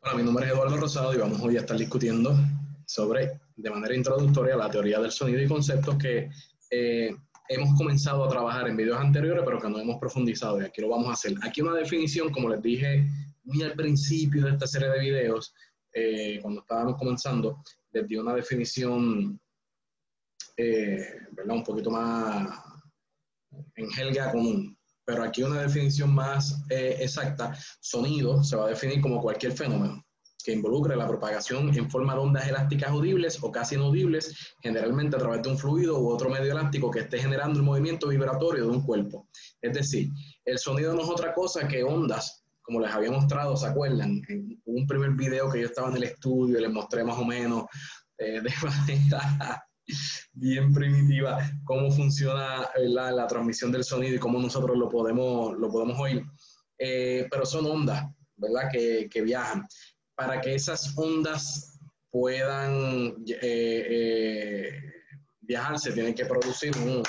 Hola, mi nombre es Eduardo Rosado y vamos hoy a estar discutiendo sobre, de manera introductoria, la teoría del sonido y conceptos que hemos comenzado a trabajar en videos anteriores, pero que no hemos profundizado y aquí lo vamos a hacer. Aquí una definición, como les dije muy al principio de esta serie de videos, cuando estábamos comenzando, les di una definición, ¿verdad? Un poquito más en jerga común. Pero aquí una definición más exacta. Sonido se va a definir como cualquier fenómeno que involucre la propagación en forma de ondas elásticas audibles o casi inaudibles, generalmente a través de un fluido u otro medio elástico que esté generando el movimiento vibratorio de un cuerpo. Es decir, el sonido no es otra cosa que ondas, como les había mostrado, ¿se acuerdan? En un primer video que yo estaba en el estudio, les mostré más o menos de manera bien primitiva cómo funciona la transmisión del sonido y cómo nosotros lo podemos oír. Pero son ondas, ¿verdad? Que viajan. Para que esas ondas puedan viajar, se tiene que producir un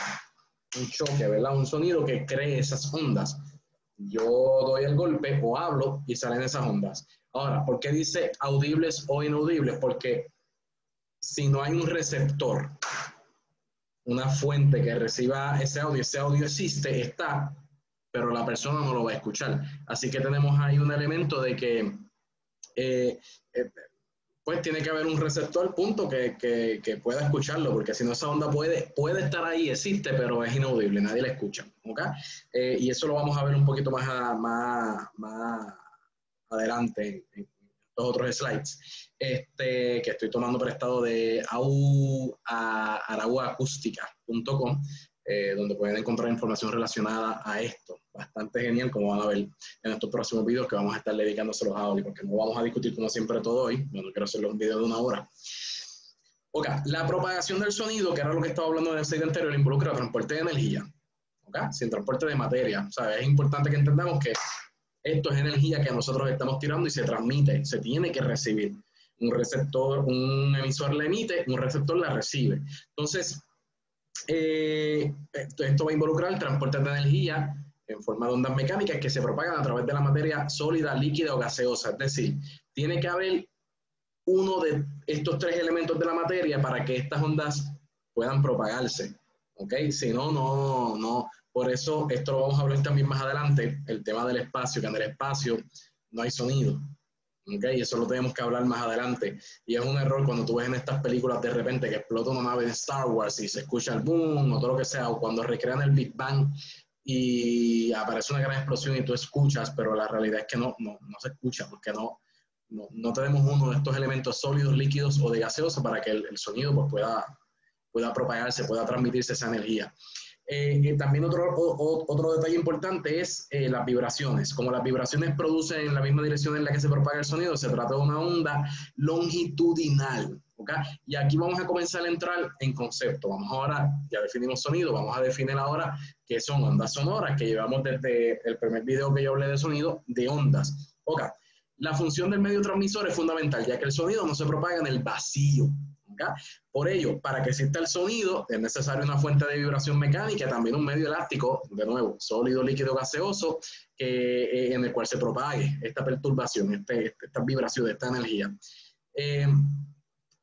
choque, ¿verdad? Un sonido que cree esas ondas. Yo doy el golpe o hablo y salen esas ondas. Ahora, ¿por qué dice audibles o inaudibles? Porque si no hay un receptor, una fuente que reciba ese audio existe, está, pero la persona no lo va a escuchar. Así que tenemos ahí un elemento de que pues tiene que haber un receptor, punto, que pueda escucharlo, porque si no esa onda puede estar ahí, existe, pero es inaudible, nadie la escucha. ¿Okay? Y eso lo vamos a ver un poquito más adelante en los otros slides, que estoy tomando prestado de araguaacústica.com, donde pueden encontrar información relacionada a esto. Bastante genial, como van a ver en estos próximos videos que vamos a estar dedicándoselos a audio, porque no vamos a discutir como siempre todo hoy. Bueno, quiero hacerlo un video de 1 hora. Ok, la propagación del sonido, que era lo que estaba hablando en el slide anterior, involucra transporte de energía, ¿okay? Sin transporte de materia. O sea, es importante que entendamos que esto es energía que nosotros estamos tirando y se transmite, se tiene que recibir. Un receptor, un emisor la emite, un receptor la recibe. Entonces, esto va a involucrar el transporte de energía en forma de ondas mecánicas que se propagan a través de la materia sólida, líquida o gaseosa. Es decir, tiene que haber uno de estos 3 elementos de la materia para que estas ondas puedan propagarse. ¿Ok? Si no, no. Por eso, esto lo vamos a hablar también más adelante, el tema del espacio, que en el espacio no hay sonido. ¿Okay? Y eso lo tenemos que hablar más adelante. Y es un error cuando tú ves en estas películas de repente que explota una nave de Star Wars y se escucha el boom o todo lo que sea, o cuando recrean el Big Bang y aparece una gran explosión y tú escuchas, pero la realidad es que no se escucha porque no tenemos uno de estos elementos sólidos, líquidos o de gaseoso para que el sonido pues, pueda propagarse, pueda transmitirse esa energía. También otro detalle importante es las vibraciones. Como las vibraciones producen en la misma dirección en la que se propaga el sonido, se trata de una onda longitudinal. ¿Okay? Y aquí vamos a comenzar a entrar en concepto. Vamos ahora, ya definimos sonido, vamos a definir ahora qué son ondas sonoras, que llevamos desde el primer video que yo hablé de sonido, de ondas. Okay. La función del medio transmisor es fundamental, ya que el sonido no se propaga en el vacío. ¿Okay? Por ello, para que exista el sonido, es necesaria una fuente de vibración mecánica, también un medio elástico, de nuevo, sólido, líquido, gaseoso, en el cual se propague esta perturbación, esta vibración, esta energía.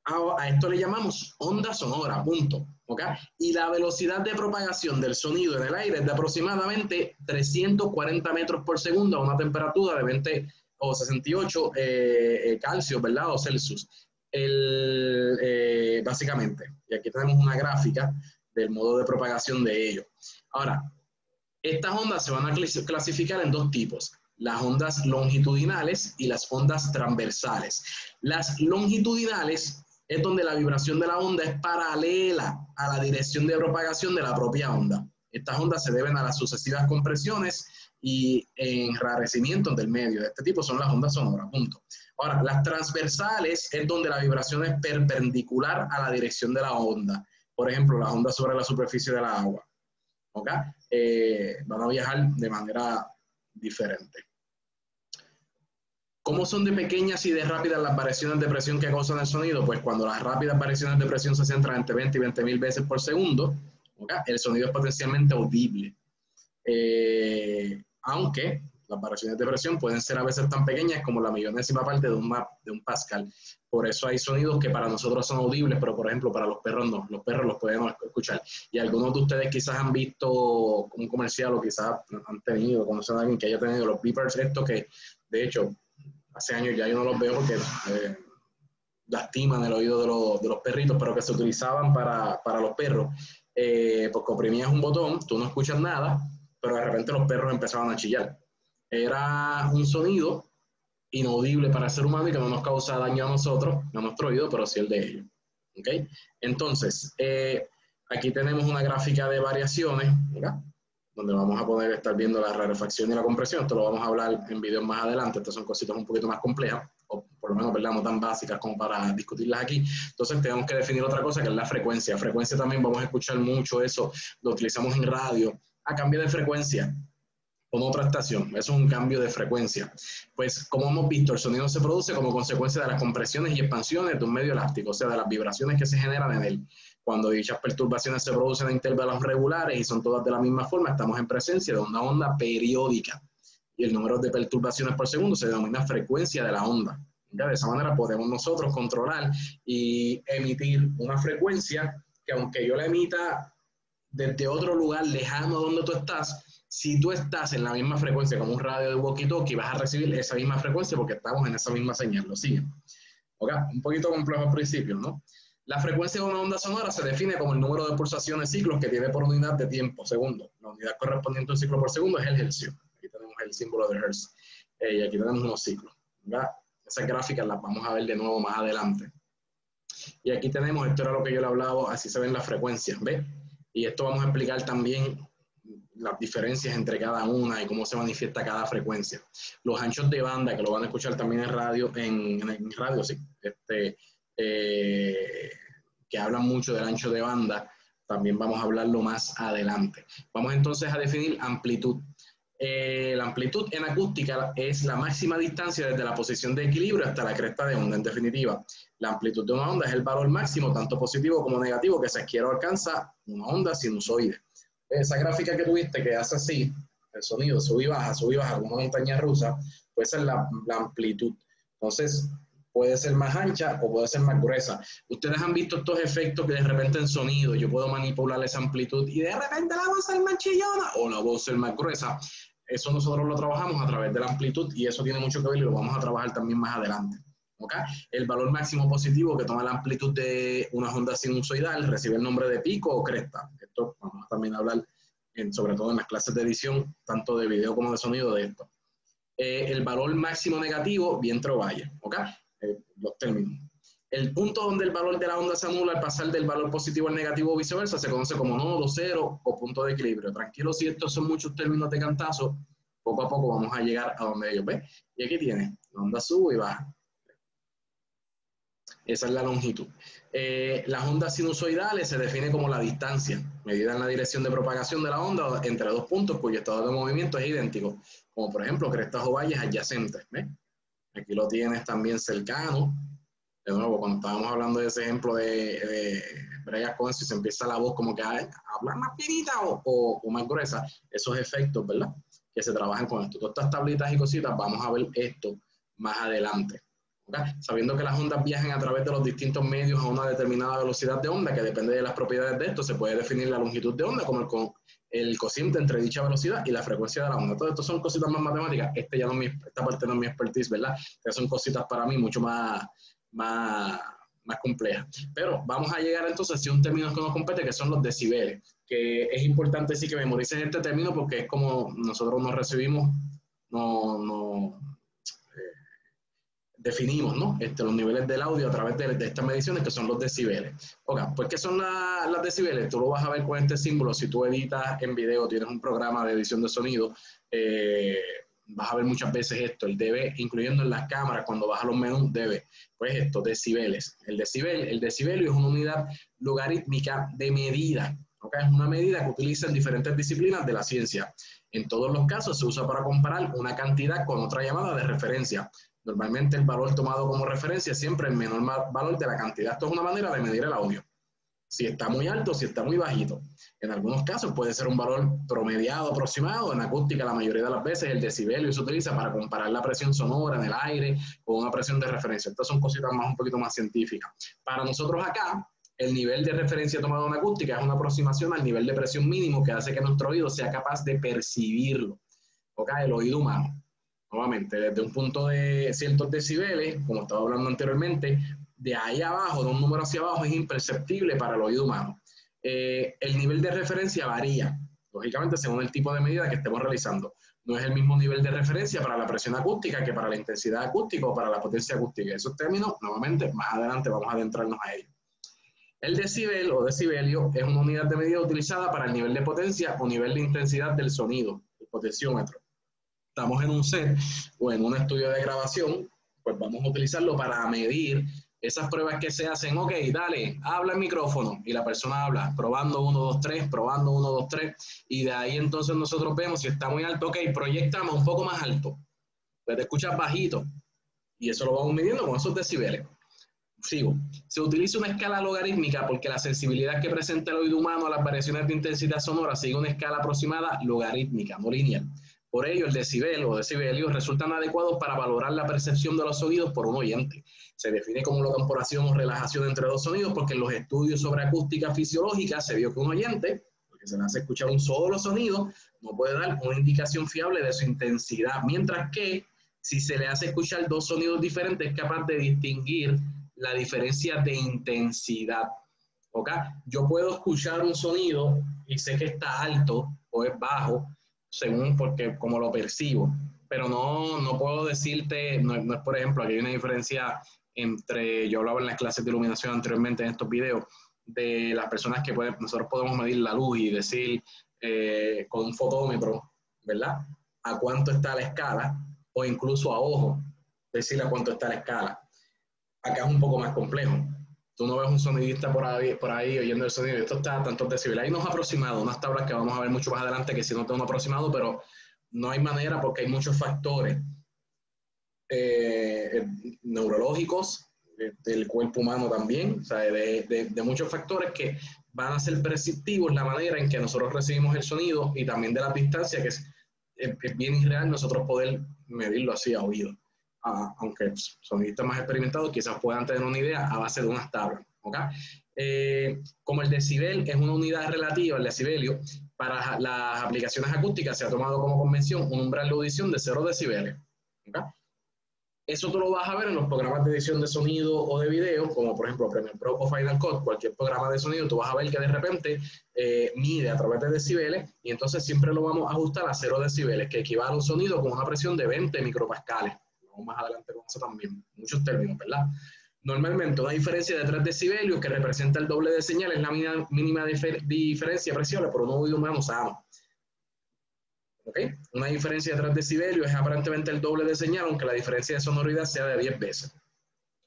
A esto le llamamos onda sonora, punto. ¿Okay? Y la velocidad de propagación del sonido en el aire es de aproximadamente 340 metros por segundo a una temperatura de 20 o 68 Celsius, ¿verdad? O Celsius. Básicamente. Y aquí tenemos una gráfica del modo de propagación de ello. Ahora, estas ondas se van a clasificar en 2 tipos. Las ondas longitudinales y las ondas transversales. Las longitudinales es donde la vibración de la onda es paralela a la dirección de propagación de la propia onda. Estas ondas se deben a las sucesivas compresiones y enrarecimientos del medio. De este tipo son las ondas sonoras, punto. Ahora, las transversales es donde la vibración es perpendicular a la dirección de la onda. Por ejemplo, las ondas sobre la superficie del agua. ¿Okay? Van a viajar de manera diferente. ¿Cómo son de pequeñas y de rápidas las variaciones de presión que causan el sonido? Pues cuando las rápidas variaciones de presión se centran entre 20 y 20.000 veces por segundo, ¿okay? El sonido es potencialmente audible. Aunque Las variaciones de presión pueden ser a veces tan pequeñas como la millonésima parte de un pascal. Por eso hay sonidos que para nosotros son audibles, pero por ejemplo para los perros no. Los perros los podemos escuchar. Y algunos de ustedes quizás han visto un comercial o quizás han tenido, conocen a alguien que haya tenido los beepers, esto que de hecho hace años ya yo no los veo porque lastiman el oído de los perritos, pero que se utilizaban para los perros. Porque oprimías un botón, tú no escuchas nada, pero de repente los perros empezaban a chillar. Era un sonido inaudible para el ser humano y que no nos causa daño a nosotros, a nuestro oído, pero sí el de ellos. ¿Okay? Entonces, aquí tenemos una gráfica de variaciones, ¿verdad? Donde vamos a poder estar viendo la rarefacción y la compresión. Esto lo vamos a hablar en videos más adelante. Estas son cositas un poquito más complejas, o por lo menos, ¿verdad?, no tan básicas como para discutirlas aquí. Entonces tenemos que definir otra cosa, que es la frecuencia. Frecuencia también vamos a escuchar mucho eso, lo utilizamos en radio. A cambio de frecuencia, con otra estación, eso es un cambio de frecuencia. Pues como hemos visto, el sonido se produce como consecuencia de las compresiones y expansiones de un medio elástico, o sea, de las vibraciones que se generan en él. Cuando dichas perturbaciones se producen a intervalos regulares y son todas de la misma forma, estamos en presencia de una onda periódica. Y el número de perturbaciones por segundo se denomina frecuencia de la onda. ¿Ya? De esa manera podemos nosotros controlar y emitir una frecuencia que, aunque yo la emita desde otro lugar lejano donde tú estás, si tú estás en la misma frecuencia como un radio de walkie-talkie, vas a recibir esa misma frecuencia porque estamos en esa misma señal. ¿Lo siguen? ¿Okay? Un poquito complejo al principio, ¿no? La frecuencia de una onda sonora se define como el número de pulsaciones ciclos que tiene por unidad de tiempo, segundo. La unidad correspondiente a un ciclo por segundo es el hercio. Aquí tenemos el símbolo del hertz. Y aquí tenemos unos ciclos. ¿Okay? Esas gráficas las vamos a ver de nuevo más adelante. Y aquí tenemos, esto era lo que yo le hablaba, así se ven las frecuencias, ¿ves? Y esto vamos a explicar también las diferencias entre cada una y cómo se manifiesta cada frecuencia. Los anchos de banda, que lo van a escuchar también en radio, en radio, sí, que hablan mucho del ancho de banda, también vamos a hablarlo más adelante. Vamos entonces a definir amplitud. La amplitud en acústica es la máxima distancia desde la posición de equilibrio hasta la cresta de onda. En definitiva, la amplitud de una onda es el valor máximo, tanto positivo como negativo, que se quiere alcanzar una onda sinusoide. Esa gráfica que tuviste que hace así, el sonido sube y baja, como una montaña rusa, pues esa es la amplitud. Entonces, puede ser más ancha o puede ser más gruesa. Ustedes han visto estos efectos que de repente en sonido yo puedo manipular esa amplitud y de repente la voz es más chillona o la voz es más gruesa. Eso nosotros lo trabajamos a través de la amplitud y eso tiene mucho que ver y lo vamos a trabajar también más adelante. ¿Okay? El valor máximo positivo que toma la amplitud de una onda sinusoidal recibe el nombre de pico o cresta. Esto vamos a también hablar, sobre todo en las clases de edición, tanto de video como de sonido, de esto. El valor máximo negativo, vientre o valle. ¿Okay? Los términos. El punto donde el valor de la onda se anula al pasar del valor positivo al negativo o viceversa se conoce como nodo, cero o punto de equilibrio. Tranquilo, si estos son muchos términos de cantazo, poco a poco vamos a llegar a donde ellos ven. Y aquí tiene, la onda sube y baja. Esa es la longitud. Las ondas sinusoidales se define como la distancia, medida en la dirección de propagación de la onda entre dos puntos cuyo estado de movimiento es idéntico, como por ejemplo crestas o valles adyacentes. ¿Ves? Aquí lo tienes también cercano. De nuevo, cuando estábamos hablando de ese ejemplo de Brian Cohen, si se empieza la voz como que a hablar más finita o más gruesa, esos efectos, ¿verdad?, que se trabajan con esto. Todas estas tablitas y cositas, vamos a ver esto más adelante. ¿Okay? Sabiendo que las ondas viajan a través de los distintos medios a una determinada velocidad de onda, que depende de las propiedades de esto, se puede definir la longitud de onda como el cociente entre dicha velocidad y la frecuencia de la onda. Todo esto son cositas más matemáticas. Esta parte no es mi expertise, ¿verdad? Estas son cositas para mí mucho más complejas. Pero vamos a llegar entonces a un término que nos compete, que son los decibeles, que es importante sí que memorices este término porque es como nosotros nos recibimos, definimos, ¿no? Los niveles del audio a través de estas mediciones, que son los decibeles. Ok, pues ¿qué son las decibeles? Tú lo vas a ver con este símbolo. Si tú editas en video, tienes un programa de edición de sonido, vas a ver muchas veces esto, el dB, incluyendo en las cámaras, cuando vas a los menús, dB, pues esto, decibeles. El decibelio es una unidad logarítmica de medida, ¿okay? Es una medida que utilizan diferentes disciplinas de la ciencia. En todos los casos se usa para comparar una cantidad con otra llamada de referencia. Normalmente el valor tomado como referencia es siempre el menor valor de la cantidad. Esto es una manera de medir el audio. si está muy alto, si está muy bajito. En algunos casos puede ser un valor promediado aproximado. En acústica la mayoría de las veces el decibelio se utiliza para comparar la presión sonora en el aire con una presión de referencia. Estas son cositas un poquito más científicas. Para nosotros acá, el nivel de referencia tomado en acústica es una aproximación al nivel de presión mínimo que hace que nuestro oído sea capaz de percibirlo. ¿Ok? El oído humano. Nuevamente, desde un punto de ciertos decibeles, como estaba hablando anteriormente, de ahí abajo, de un número hacia abajo, es imperceptible para el oído humano. El nivel de referencia varía, lógicamente, según el tipo de medida que estemos realizando. No es el mismo nivel de referencia para la presión acústica que para la intensidad acústica o para la potencia acústica. Esos términos, nuevamente, más adelante vamos a adentrarnos a ellos. El decibel o decibelio es una unidad de medida utilizada para el nivel de potencia o nivel de intensidad del sonido, el potenciómetro. Estamos en un set o en un estudio de grabación, pues vamos a utilizarlo para medir esas pruebas que se hacen. Ok, dale, habla el micrófono, y la persona habla, probando 1, 2, 3, probando 1, 2, 3, y de ahí entonces nosotros vemos si está muy alto. Ok, proyectamos un poco más alto, pues te escuchas bajito, y eso lo vamos midiendo con esos decibeles. Sigo. Se utiliza una escala logarítmica porque la sensibilidad que presenta el oído humano a las variaciones de intensidad sonora sigue una escala aproximada logarítmica, no lineal. Por ello, el decibel o decibelio resultan adecuados para valorar la percepción de los sonidos por un oyente. Se define como la comparación o relajación entre dos sonidos porque en los estudios sobre acústica fisiológica se vio que un oyente, porque se le hace escuchar un solo sonido, no puede dar una indicación fiable de su intensidad, mientras que si se le hace escuchar dos sonidos diferentes es capaz de distinguir la diferencia de intensidad. ¿Okay? Yo puedo escuchar un sonido y sé que está alto o es bajo, según porque como lo percibo, pero no puedo decirte, no es por ejemplo, aquí hay una diferencia entre, yo hablaba en las clases de iluminación anteriormente en estos videos, de las personas que nosotros podemos medir la luz y decir con un fotómetro, ¿verdad? A cuánto está la escala, o incluso a ojo, decir a cuánto está la escala. Acá es un poco más complejo. Tú no ves un sonidista por ahí oyendo el sonido, esto está a tantos decibeles. Hay unos aproximados, unas tablas que vamos a ver mucho más adelante que si no tengo un aproximado, pero no hay manera porque hay muchos factores neurológicos, del cuerpo humano también, o sea, de muchos factores que van a ser perceptivos la manera en que nosotros recibimos el sonido y también de la distancia, que es bien irreal nosotros poder medirlo así a oído. Aunque sonidistas más experimentados quizás puedan tener una idea a base de unas tablas. ¿Okay? Como el decibel es una unidad relativa, el decibelio, para las aplicaciones acústicas se ha tomado como convención un umbral de audición de 0 decibeles. ¿Okay? Eso tú lo vas a ver en los programas de edición de sonido o de video, como por ejemplo Premiere Pro o Final Cut, cualquier programa de sonido, tú vas a ver que de repente mide a través de decibeles y entonces siempre lo vamos a ajustar a 0 decibeles, que equivale a un sonido con una presión de 20 micropascales. Vamos más adelante con eso también, muchos términos, ¿verdad? Normalmente una diferencia de 3 decibelios que representa el doble de señal es la mínima diferencia apreciable por un oído humano sano. ¿Okay? Una diferencia de 3 decibelios es aparentemente el doble de señal, aunque la diferencia de sonoridad sea de 10 veces.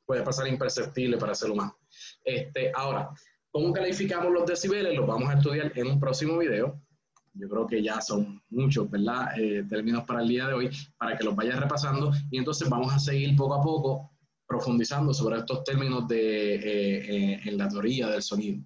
Puede pasar imperceptible para el ser humano. Ahora, ¿cómo calificamos los decibeles? Los vamos a estudiar en un próximo video. Yo creo que ya son muchos, ¿verdad? Términos para el día de hoy, para que los vayas repasando. Y entonces vamos a seguir poco a poco profundizando sobre estos términos en la teoría del sonido.